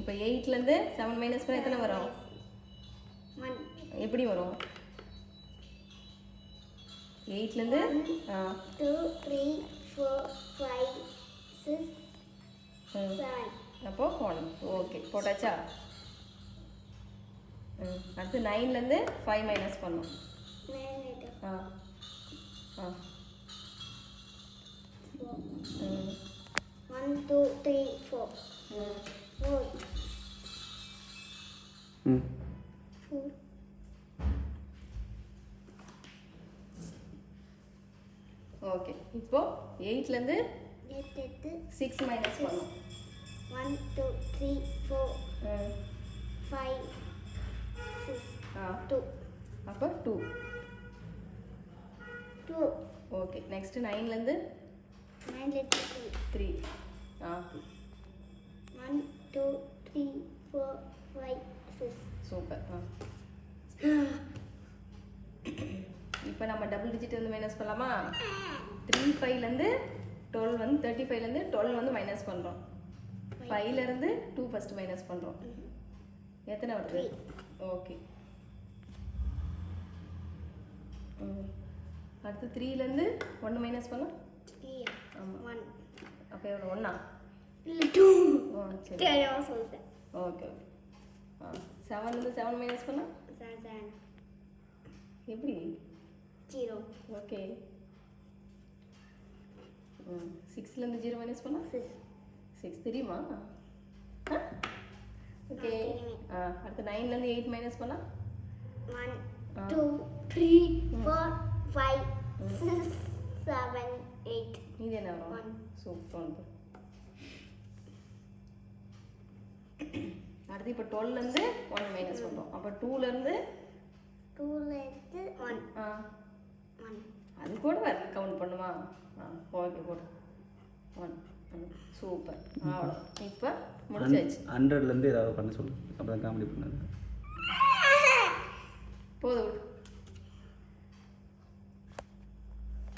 இப்போ 8லேருந்து 7 மைனஸ் பண்ண எத்தனை வரும்? 1. எப்படி வரும்? 8லேருந்து 2 3 4 5 6 7. அப்போ 1. ஓகே போட்டாச்சா? அடுத்து 9லேருந்து 5 மைனஸ் பண்ணோம். 9 1 2 3 4 4. ஓகே இப்போ 8லேருந்து 8 6 மைனஸ் பண்ணோம். 1 2 3 4 5 6 2. அப்போ 2. 2. ஓகே நெக்ஸ்ட் 9லேருந்து 9 3. 3 1 2 3 4 5 6. சூப்பர். இப்போ நம்ம டபுள் டிஜிட் வந்து மைனஸ் பண்ணலாமா? 3 5லேருந்து 12 வந்து 35லேருந்து 12 வந்து மைனஸ் பண்ணுறோம். 5லேருந்து 2 ஃபஸ்ட்டு மைனஸ் பண்ணுறோம். எத்தனை வருது? ஓகே. அடுத்து 3லேருந்து 1 மைனஸ் பண்ணோம். 3 1. அப்போ எவ்வளோ? 1 இல்லை 2. சரி தெரியாம சொல்லிட்டேன். Okay okay. 7லேருந்து 7 மைனஸ் பண்ணோம். 7 எப்படி? 0. ஓகே. 6லேருந்து 0 மைனஸ் பண்ணோம். 6 தெரியுமா? ஓகே. அடுத்து 9லேருந்து 8 மைனஸ் பண்ணோம். 1 2 3 4 5 6 7 8. இது என்ன வரும்? 1. சூப்பர். அடுத்து இப்போ 12லேருந்து 1 மைனஸ் பண்ணுறோம். அப்போ 2லேருந்து 1. அது கூட வரல கவுண்ட் பண்ணுமா? ஓகே போடு. 1 சூப்பர். அவ்வளோ இப்போ முடிச்சாச்சு. 100லேருந்து ஏதாவது பண்ண சொல்லு. அப்போ தான் காமெடி பண்ணது போதும்.